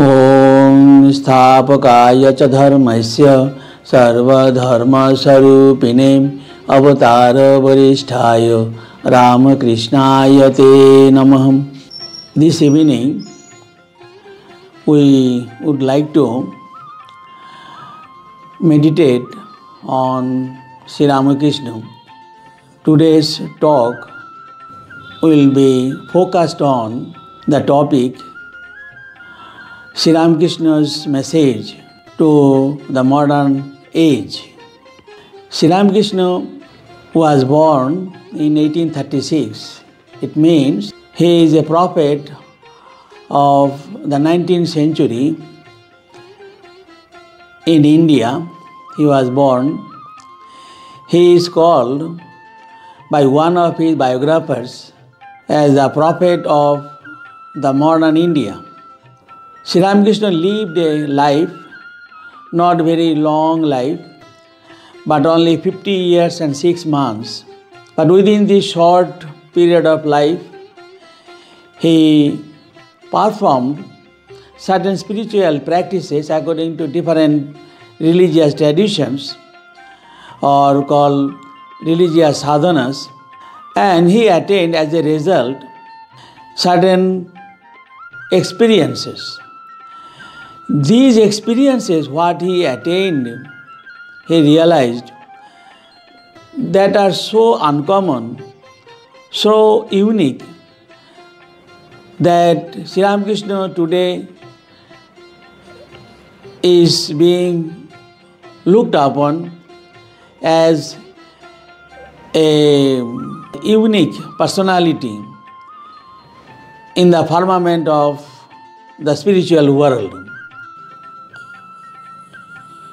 ओम स्थापकाय च धर्मस्य सर्वधर्मस्वरूपिणे अवतार वरिष्ठाय रामकृष्णाय ते नमः. This evening we would like to meditate on Sri Ramakrishna. Today's talk will be focused on the topic Sri Ramakrishna's message to the modern age. Sri Ramakrishna was born in 1836. It means he is a prophet of the 19th century. In India, he was born. He is called by one of his biographers as the prophet of the modern India. Sri Ramakrishna lived a life, not very long life, but only 50 years and 6 months. But within this short period of life, he performed certain spiritual practices according to different religious traditions or called religious sadhanas, and he attained as a result certain experiences. These experiences, what he attained, he realized that are so uncommon, so unique, that Sri Ramakrishna today is being looked upon as a unique personality in the firmament of the spiritual world.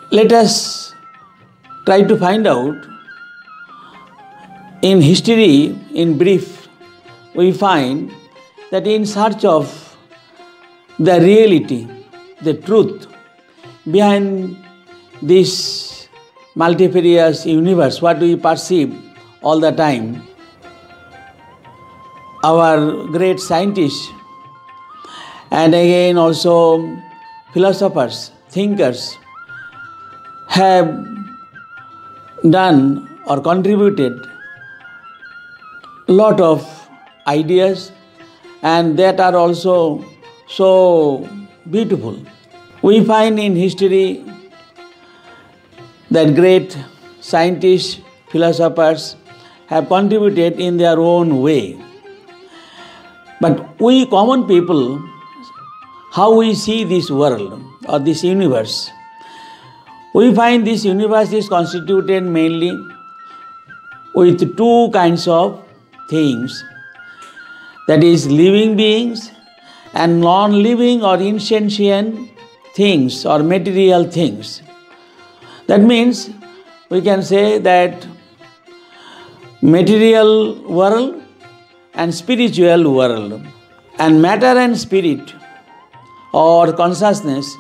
Let us try to find out. In history, in brief, we find that in search of the reality, the truth behind this multifarious universe, what we perceive all the time, our great scientists and again also philosophers, thinkers have done or contributed a lot of ideas, and that are also so beautiful. We find in history that great scientists, philosophers have contributed in their own way. But we common people, how we see this world or this universe, we find this universe is constituted mainly with two kinds of things, that is living beings and non-living or insentient things or material things. That means we can say that material world and spiritual world, and matter and spirit or consciousness,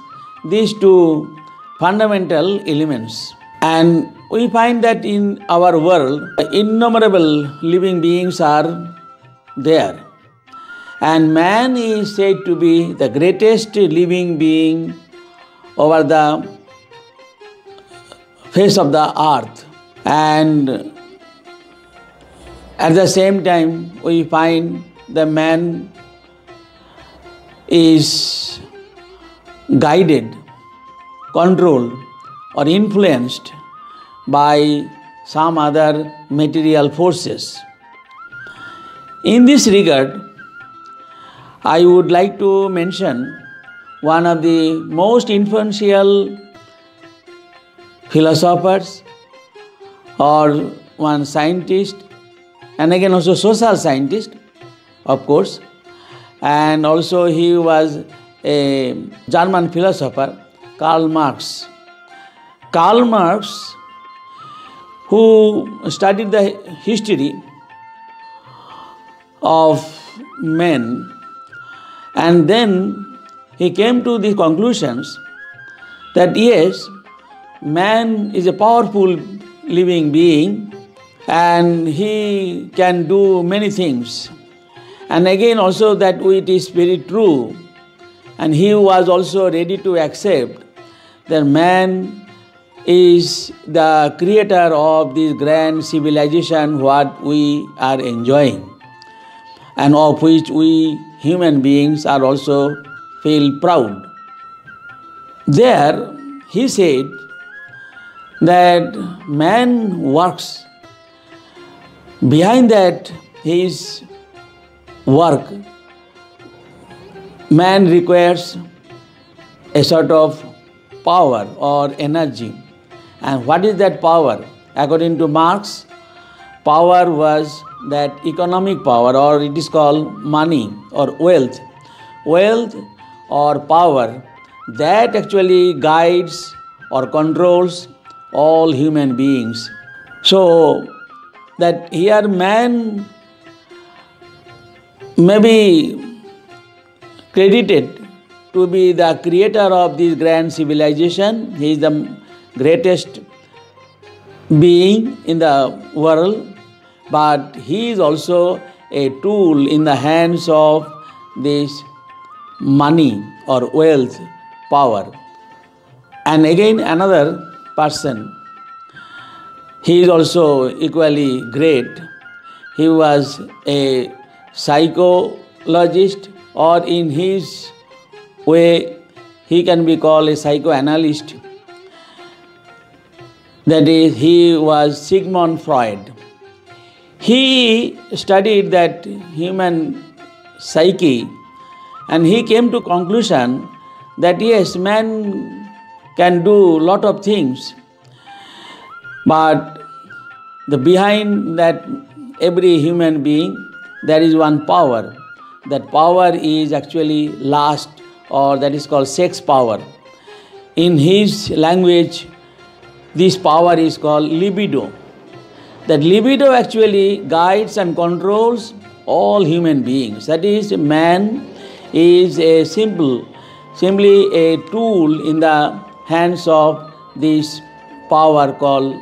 these two fundamental elements. And we find that in our world, innumerable living beings are there. And man is said to be the greatest living being over the face of the earth. And at the same time, we find the man is guided, controlled, or influenced by some other material forces. In this regard, I would like to mention one of the most influential philosophers or one scientist, and again also social scientist, of course, and also he was a German philosopher, Karl Marx. Karl Marx, who studied the history of men, and then he came to the conclusions that yes, man is a powerful living being and he can do many things. And again also that it is very true and he was also ready to accept that man is the creator of this grand civilization what we are enjoying, and of which we human beings are also feel proud. There he said that man works. Behind that his work, man requires a sort of power or energy. And what is that power? According to Marx, power was that economic power, or it is called money or wealth. Wealth or power that actually guides or controls all human beings. So that here man may be credited to be the creator of this grand civilization. He is the greatest being in the world, but he is also a tool in the hands of this money or wealth, power. And again another person, he is also equally great. He was a psychologist, or in his way he can be called a psychoanalyst. That is, he was Sigmund Freud. He studied that human psyche, and he came to conclusion that yes, man can do lot of things, but behind that every human being there is one power. That power is actually lust, or that is called sex power. In his language, this power is called libido. That libido actually guides and controls all human beings. That is, man is simply a tool in the hands of this power called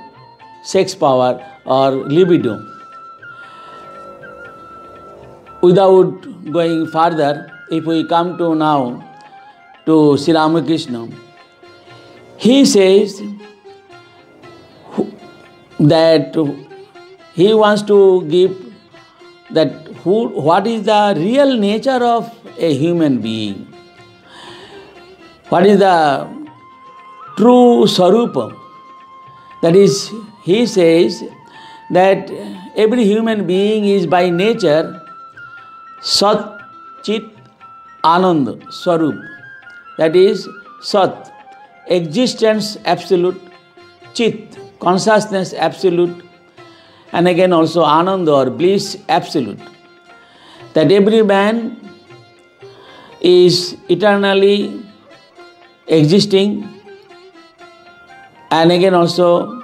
sex power or libido. Without going further, if we come to now to Sri Ramakrishna, he says that he wants to give that what is the real nature of a human being. What is the true Sarupa? That is, he says that every human being is by nature Sat Chit Anand Swarup. That is, Sat, existence absolute, Chit, consciousness absolute, and again also Ananda or bliss absolute. That every man is eternally existing, and again also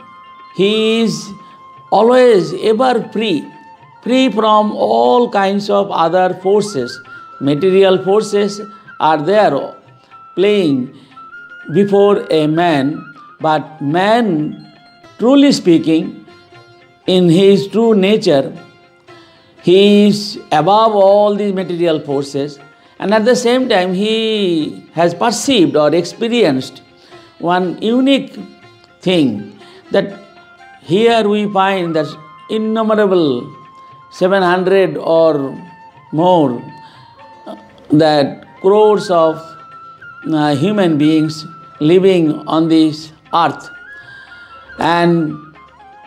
he is always ever free from all kinds of other forces. Material forces are there playing before a man, but man, truly speaking, in his true nature, he is above all these material forces, and at the same time he has perceived or experienced one unique thing, that here we find that innumerable 700 or more that crores of human beings living on this earth, and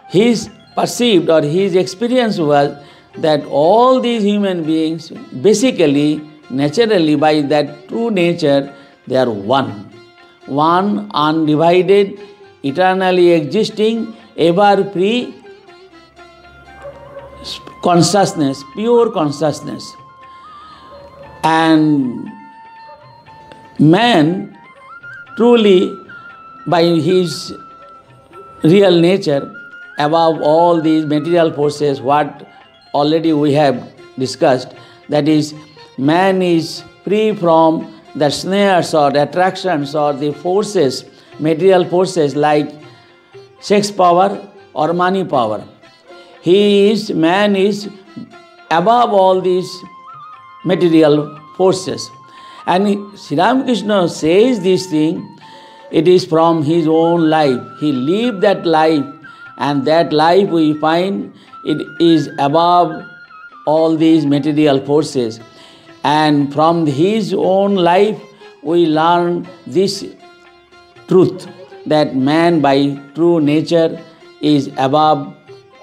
his perceived or his experience was that all these human beings basically, naturally, by that true nature, they are one undivided, eternally existing, ever free consciousness, pure consciousness. And man truly, by his real nature, above all these material forces, what already we have discussed, that is, man is free from the snares or attractions or the forces, material forces like sex power or money power. Man is above all these material forces. And Sri Ramakrishna says this thing, it is from his own life. He lived that life, and that life we find it is above all these material forces. And from his own life we learn this truth, that man by true nature is above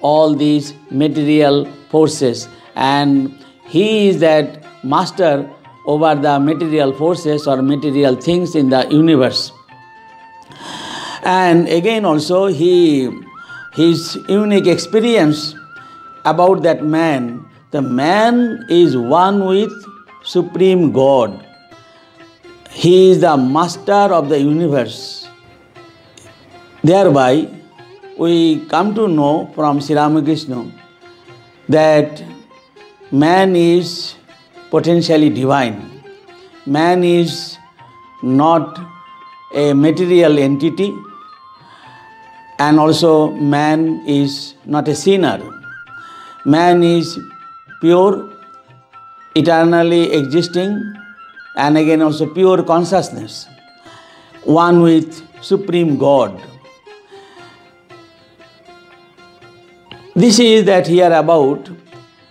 all these material forces, and he is that master over the material forces or material things in the universe. And again also his unique experience about that man, the man is one with Supreme God. He is the master of the universe. Thereby we come to know from Sri Ramakrishna that man is potentially divine. Man is not a material entity, and also man is not a sinner. Man is pure, eternally existing, and again also pure consciousness, one with Supreme God. This is that here about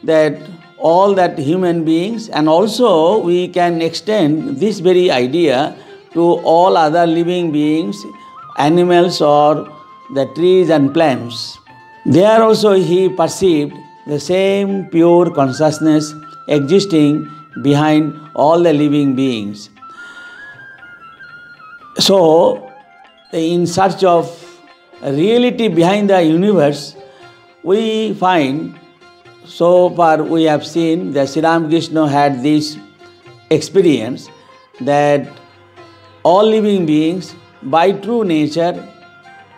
that all that human beings, and also we can extend this very idea to all other living beings, animals or the trees and plants. There also he perceived the same pure consciousness existing behind all the living beings. So, in search of reality behind the universe, we find, so far we have seen that Sri Ramakrishna had this experience that all living beings by true nature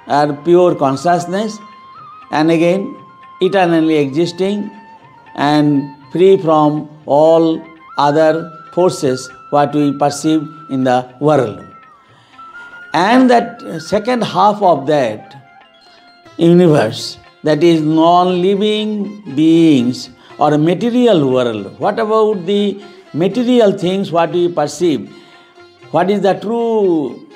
are pure consciousness, and again eternally existing and free from all other forces what we perceive in the world. And that second half of that universe, that is non-living beings or material world. What about the material things what we perceive? What is the true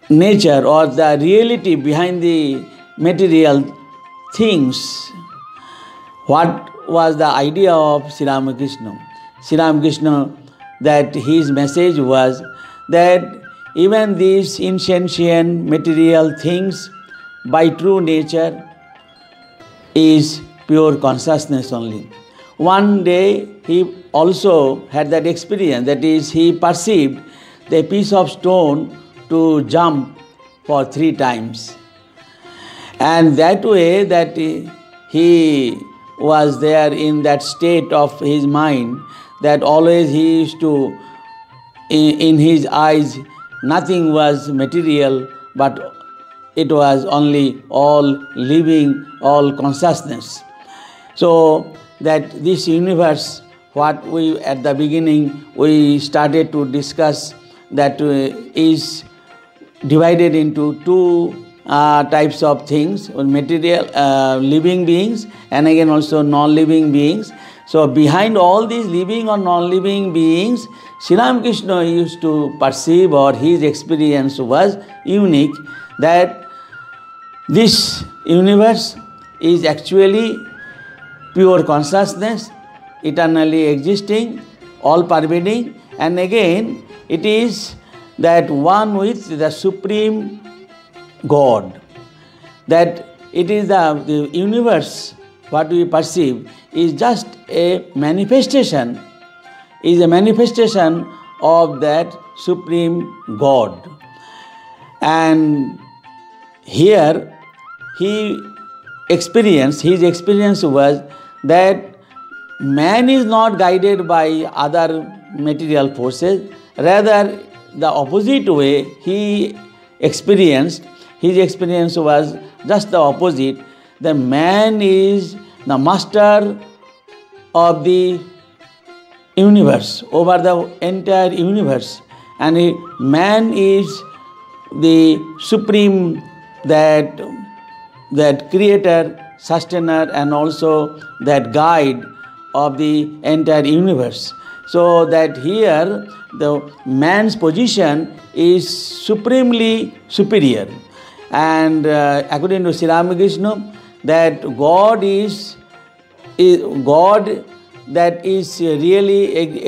nature or the reality behind the material things? What was the idea of Sri Ramakrishna? Sri Ramakrishna, that his message was that even these insentient material things by true nature is pure consciousness only. One day he also had that experience, that is, he perceived the piece of stone to jump for 3 times. And that way that he was there in that state of his mind, that always he used to, in his eyes, nothing was material, but it was only all living, all consciousness. So that this universe, what we at the beginning we started to discuss, that is divided into 2 types of things, material living beings and again also non-living beings. So behind all these living or non-living beings, Sri Ramakrishna used to perceive, or his experience was unique, that this universe is actually pure consciousness, eternally existing, all pervading, and again it is that one with the Supreme God. That it is the universe, what we perceive, is just a manifestation, of that Supreme God. And here his experience was that man is not guided by other material forces, rather the opposite way he experienced. His experience was just the opposite. The man is the master of the universe, over the entire universe, and man is the supreme, that creator, sustainer, and also that guide of the entire universe. So that here the man's position is supremely superior. And according to Sri Ramakrishna, that God is God that is really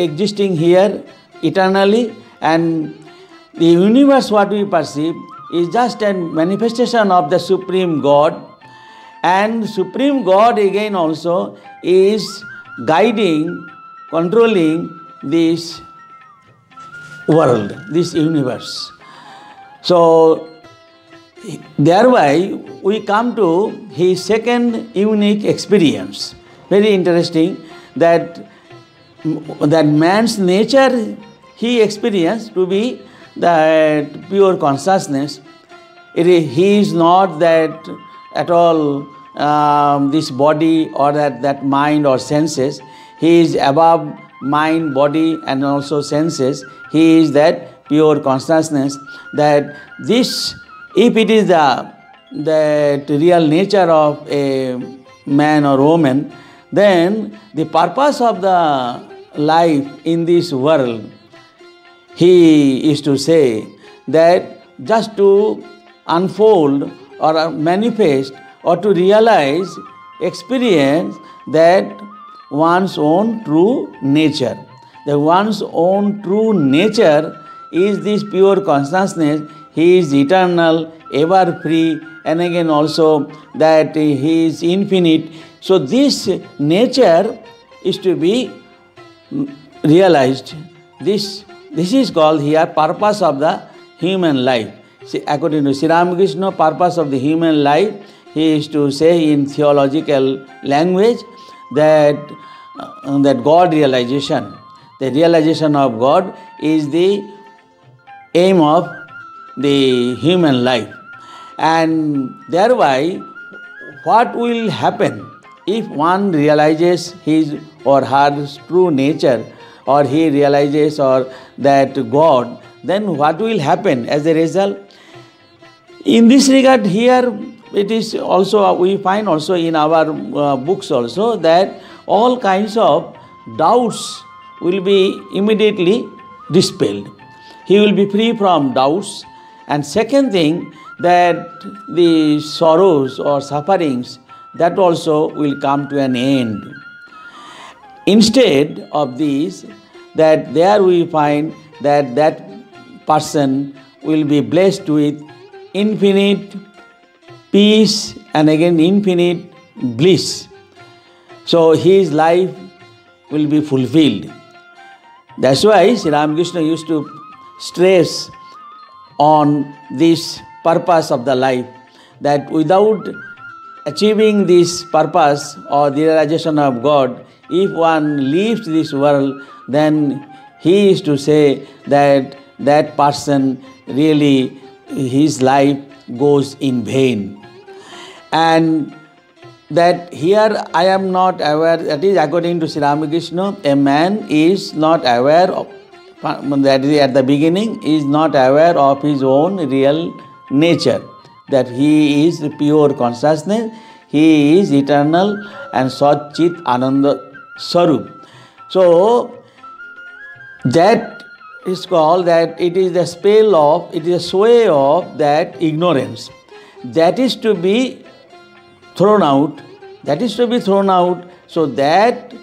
existing here eternally, and the universe what we perceive is just a manifestation of the Supreme God, and Supreme God again also is guiding, controlling this world, this universe. So thereby we come to his second unique experience. Very interesting that man's nature he experienced to be that pure consciousness. He is not that at all this body or that mind or senses. He is above mind, body and also senses. He is that pure consciousness. That this, if it is the real nature of a man or woman, then the purpose of the life in this world, he is to say that just to unfold or manifest or to realize, experience that one's own true nature. That one's own true nature is this pure consciousness. He is eternal, ever free, and again also that he is infinite. So this nature is to be realized. This is called here purpose of the human life. See, according to Sri Ramakrishna, purpose of the human life, he is to say in theological language that God realization, the realization of God is the aim of the human life. And thereby what will happen if one realizes his or her true nature, or he realizes or that God, then what will happen as a result? In this regard here, it is also, we find also in our books also that all kinds of doubts will be immediately dispelled. He will be free from doubts. And second thing, that the sorrows or sufferings, that also will come to an end. Instead of this, that there we find that person will be blessed with infinite peace and again infinite bliss. So his life will be fulfilled. That's why Sri Ramakrishna used to stress on this purpose of the life, that without achieving this purpose or the realization of God, if one leaves this world, then he is to say that that person really, his life goes in vain. And that here I am not aware, that is according to Sri Ramakrishna, a man is not aware of, that is at the beginning, is not aware of his own real nature, that he is pure consciousness, he is eternal and Sat Chit Ananda Sarup. So that is called that it is the spell of, it is a sway of that ignorance. That is to be thrown out. That is to be thrown out. So that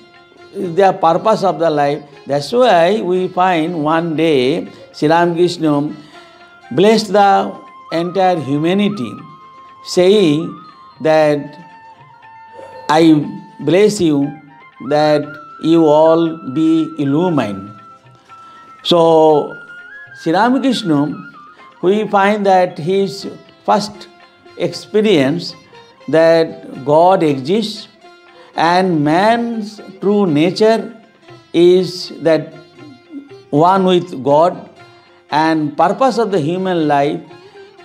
is the purpose of the life. That's why we find one day Sri Ramakrishna blessed the entire humanity, saying that I bless you that you all be illumined. So Sri Ramakrishna, we find that his first experience that God exists and man's true nature is that one with God, and purpose of the human life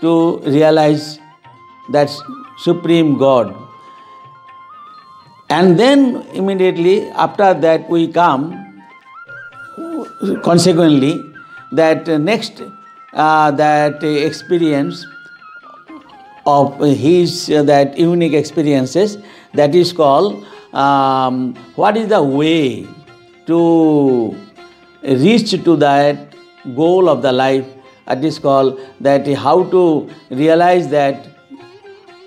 to realize that Supreme God. And then immediately after that we come, consequently, that next that experience of his that unique experiences, that is called what is the way to reach to that goal of the life. It is called that how to realize that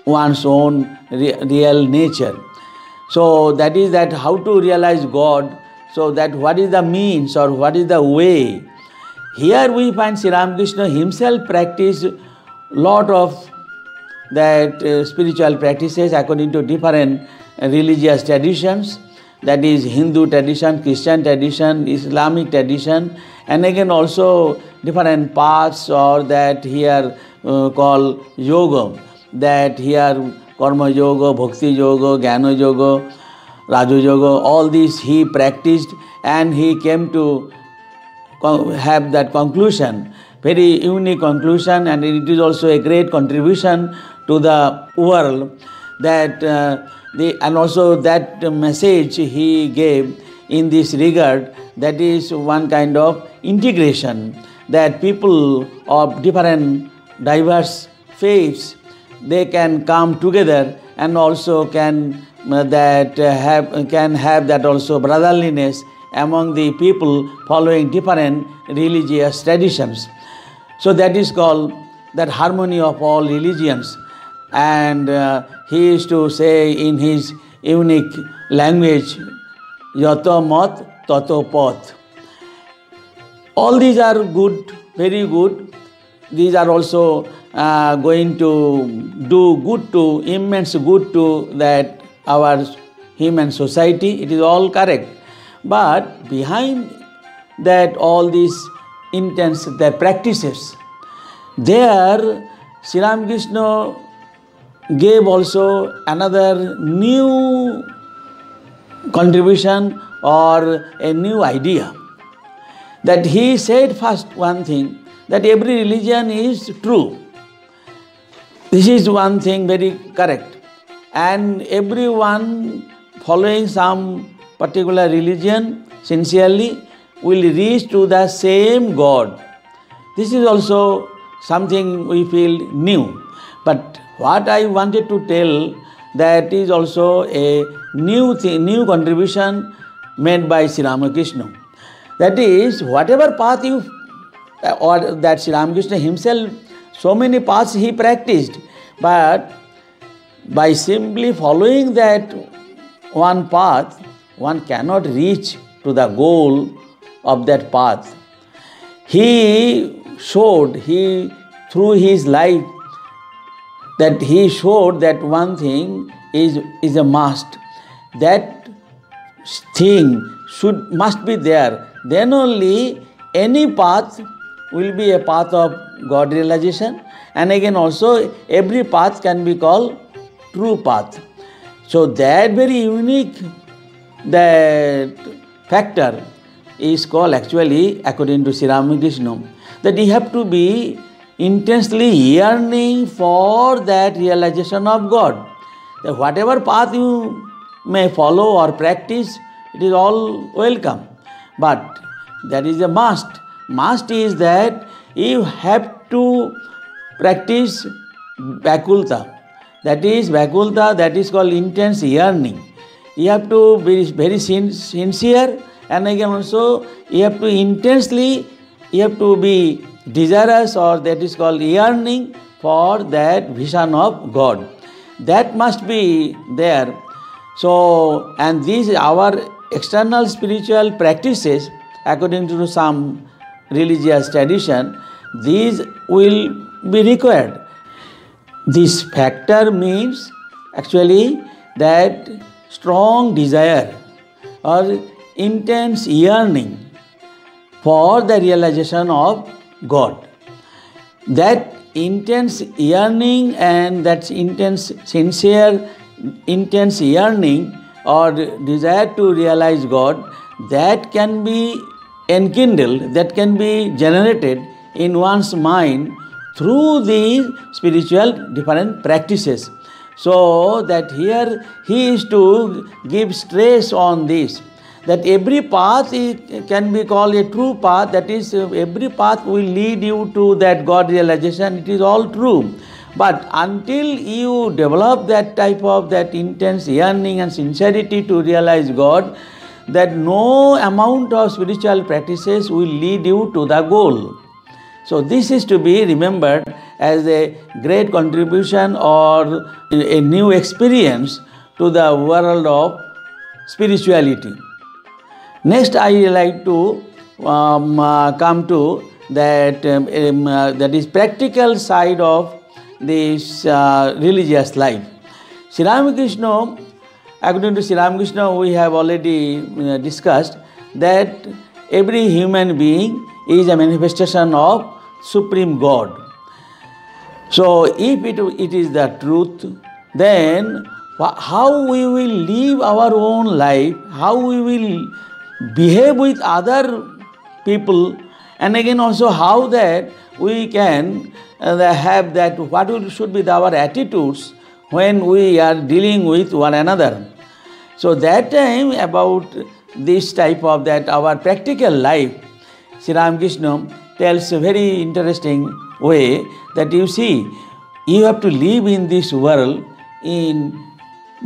one's own real nature. So that is that how to realize God. So that what is the means or what is the way. Here we find Sri Ramakrishna himself practiced lot of that spiritual practices according to different religious traditions. That is Hindu tradition, Christian tradition, Islamic tradition, and again also different paths or that here called yoga. That here karma yoga, bhakti yoga, jnana yoga, raja yoga, all these he practiced and he came to have that conclusion, very unique conclusion, and it is also a great contribution to the world. That and also that message he gave in this regard, that is one kind of integration, that people of different diverse faiths, they can come together and also can have that also brotherliness among the people following different religious traditions. So that is called that harmony of all religions. And he used to say in his unique language, Yato mat, tato path. All these are good, very good. These are also going to do good to, immense good to that our human society. It is all correct. But behind that all these intense their practices, there Sri Ramakrishna gave also another new contribution or a new idea. That he said first one thing, that every religion is true. This is one thing very correct. And everyone following some particular religion sincerely will reach to the same God. This is also something we feel new. But what I wanted to tell, that is also a new thing, new contribution made by Sri Ramakrishna. That is, whatever path you, or that Sri Ramakrishna himself, so many paths he practiced, but by simply following that one path, one cannot reach to the goal of that path. He showed, through his life, that he showed that one thing is a must. That thing must be there. Then only any path will be a path of God realization. And again also every path can be called true path. So that very unique that factor is called actually, according to Sri Ramakrishna, that you have to be intensely yearning for that realization of God. That whatever path you may follow or practice, it is all welcome. But there is a must. Must is that you have to practice Vakulta. That is Vakulta, that is called intense yearning. You have to be very sincere, and again also you have to intensely, you have to be desirous, or that is called yearning for that vision of God. That must be there. So, and these our external spiritual practices, according to some religious tradition, these will be required. This factor means actually that strong desire or intense yearning for the realization of God. That intense yearning and that intense, sincere, intense yearning or desire to realize God, that can be enkindled, that can be generated in one's mind through these spiritual different practices. So that here he is to give stress on this, that every path can be called a true path, that is every path will lead you to that God realization, it is all true. But until you develop that type of that intense yearning and sincerity to realize God, that no amount of spiritual practices will lead you to the goal. So this is to be remembered as a great contribution or a new experience to the world of spirituality. Next, I like to come to that is practical side of this religious life. Sri Ramakrishna, according to Sri Ramakrishna, we have already discussed that every human being is a manifestation of Supreme God. So if it is the truth, then how we will live our own life, how we will behave with other people, and again also how that we can have that, what should be our attitudes when we are dealing with one another. So that time about this type of that our practical life, Sri Ramakrishna tells a very interesting way that you see, you have to live in this world in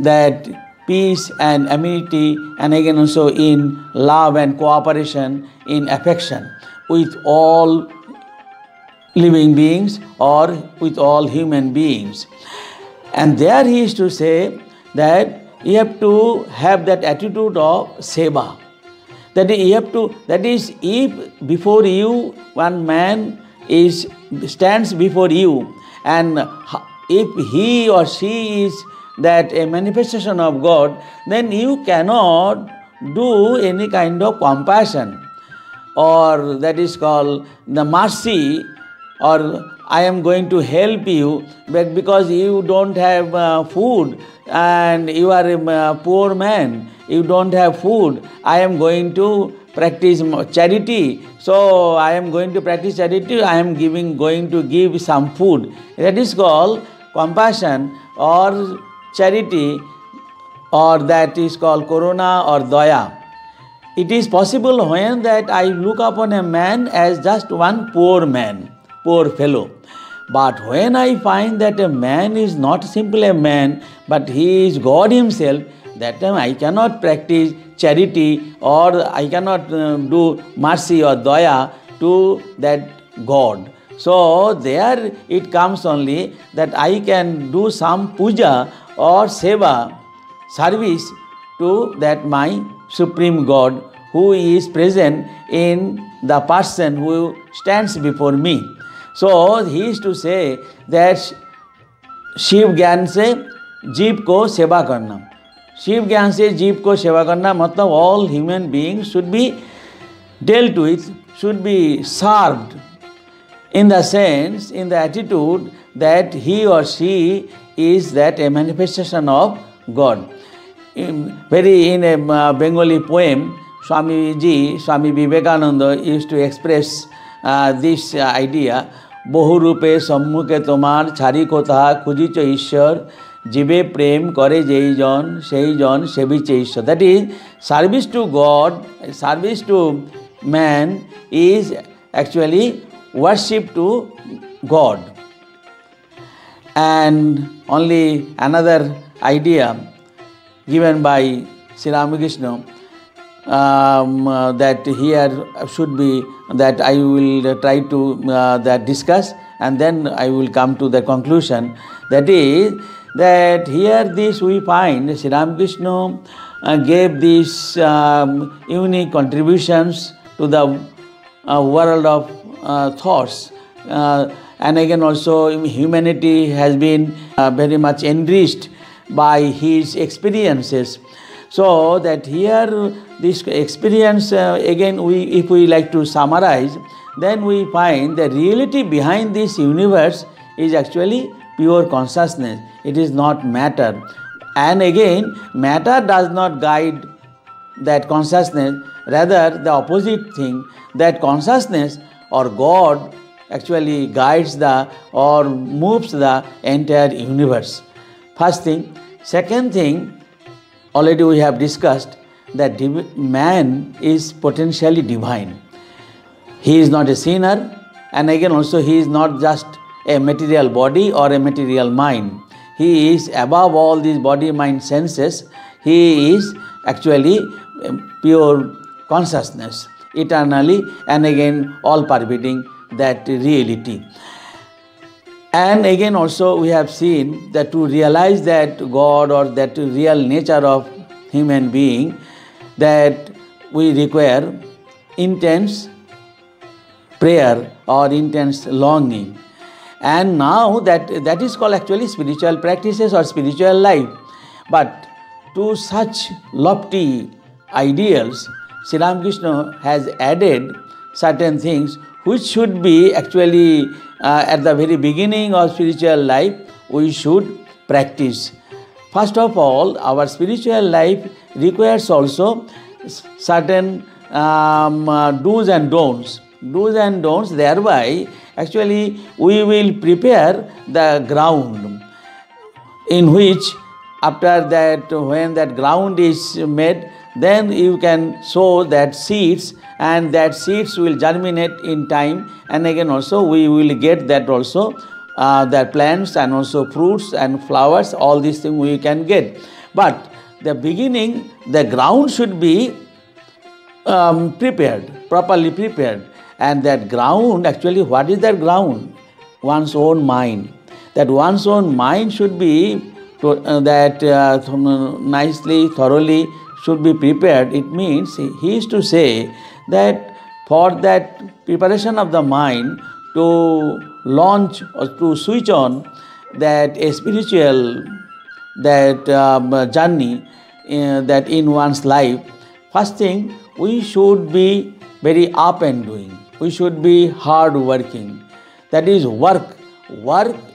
that peace and amenity, and again also in love and cooperation, in affection with all living beings or with all human beings. And there he is to say that you have to have that attitude of seva. That is, if before you one man stands before you, and if he or she is that a manifestation of God, then you cannot do any kind of compassion, or that is called the mercy, or I am going to help you, but because you don't have food and you are a poor man, you don't have food, I am going to practice charity. So I am going to practice charity, I am going to give some food. That is called compassion or charity, or that is called karuna or daya. It is possible when that I look upon a man as just one poor man, poor fellow. But when I find that a man is not simply a man, but he is God himself, that time I cannot practice charity, or I cannot do mercy or daya to that God. So there it comes only that I can do some puja or seva, service to that my Supreme God who is present in the person who stands before me. So he is to say that Shiv ज्ञान से जीव को सेवा करना. शिव ज्ञान से जीव को सेवा करना मतलब all human beings should be dealt with, should be served in the sense, in the attitude that he or she is that a manifestation of God. In a Bengali poem, Swami Vivekananda used to express this idea. বহু রূপে সম্মুখে তোমার ছাড়িকো তাহা খুঁজিছ ঈশ্বর জীবে প্রেম করে যেই জন সেই জন সেবিছে ঈশ্বর. That is, service to God, service to man is actually worship to God. And only another idea given by Sri Ramakrishna that here should be that I will try to that discuss, and then I will come to the conclusion. That is that here this we find Sri Ramakrishna gave these unique contributions to the world of thoughts, and again also humanity has been very much enriched by his experiences. So that here this experience again if we like to summarize, then we find the reality behind this universe is actually pure consciousness. It is not matter. And again, matter does not guide that consciousness, rather the opposite thing, that consciousness or God actually guides the or moves the entire universe. First thing. Second thing, already we have discussed that man is potentially divine. He is not a sinner, and again also he is not just a material body or a material mind. He is above all these body, mind, senses. He is actually pure consciousness, eternally and again all pervading that reality. And again also we have seen that to realize that God or that real nature of human being, that we require intense prayer or intense longing. And now that is called actually spiritual practices or spiritual life. But to such lofty ideals, Sri Ramakrishna has added certain things which should be actually at the very beginning of spiritual life we should practice. First of all, our spiritual life requires also certain do's and don'ts. Do's and don'ts, thereby actually we will prepare the ground in which after that, when that ground is made, then you can sow that seeds, and that seeds will germinate in time, and again also we will get that also the plants and also fruits and flowers, all these things we can get. But the beginning, the ground should be prepared, properly prepared. And that ground, actually what is that ground? One's own mind. That one's own mind should be nicely, thoroughly should be prepared. It means he is to say that for that preparation of the mind to launch or to switch on that a spiritual that journey that in one's life, first thing we should be very up and doing. We should be hard working. That is work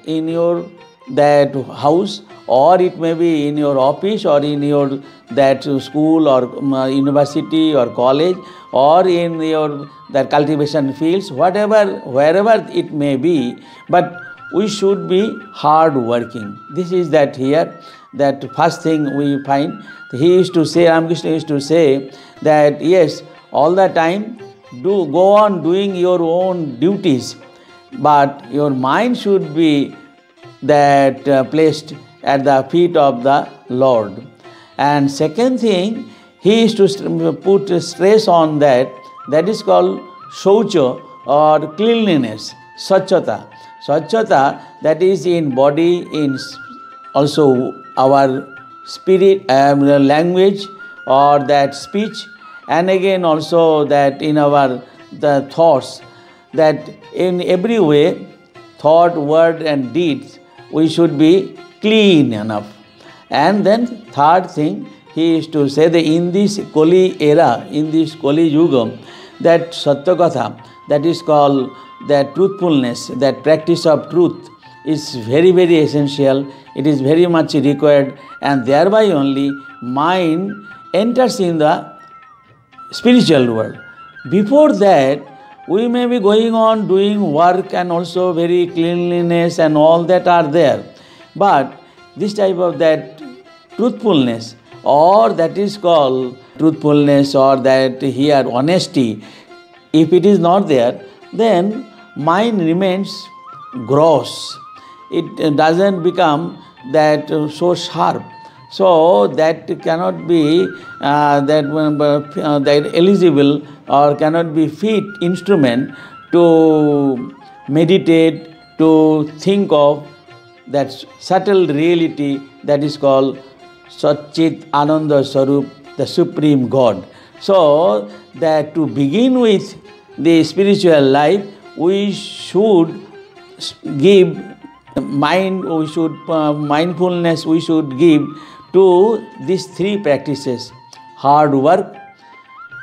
in your that house, or it may be in your office, or in your that school or university or college, or in your that cultivation fields, wherever it may be, but we should be hard working. This is that here, that first thing we find. He used to say, Ramakrishna used to say that yes, all the time go on doing your own duties, but your mind should be that placed at the feet of the Lord. And second thing, he is to put stress on that is called shaucha or cleanliness, swachhata. Swachhata, that is in body, in also our spirit, language or that speech, and again also that in our the thoughts, that in every way, thought, word and deeds, we should be clean enough. And then third thing, he is to say that in this Kali era, in this Kali Yuga, that Satyakatha, that is called that truthfulness, that practice of truth is very, very essential. It is very much required, and thereby only mind enters in the spiritual world. Before that, we may be going on doing work and also very cleanliness and all that are there. But this type of that truthfulness, or that is called truthfulness, or that here honesty, if it is not there, then mind remains gross. It doesn't become that so sharp. So that cannot be that eligible or cannot be fit instrument to meditate, to think of that subtle reality that is called Satchit Ananda Swarup, the Supreme God. So that to begin with the spiritual life, we should give mindfulness we should give to these three practices: hard work,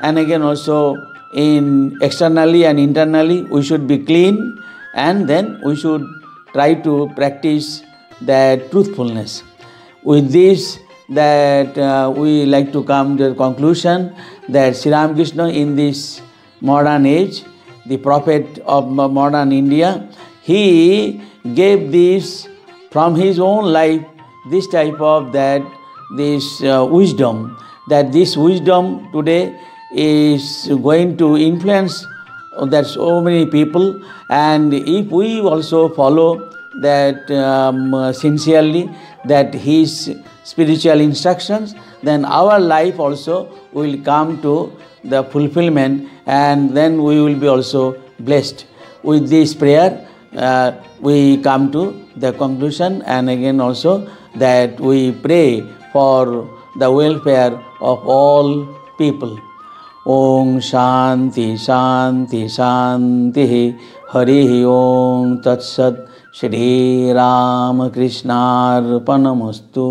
and again also in externally and internally we should be clean, and then we should try to practice that truthfulness. With this, that we like to come to the conclusion that Sri Ramakrishna in this modern age, the prophet of modern India, he gave this from his own life, this type of this wisdom, that this wisdom today is going to influence that so many people. And if we also follow that sincerely, that his spiritual instructions, then our life also will come to the fulfillment, and then we will be also blessed. With this prayer, we come to the conclusion, and again also that we pray for the welfare of all people. Om Shanti Shanti Shanti. Hari Om Tat Sat. Shri Ram Krishna Arpanamastu.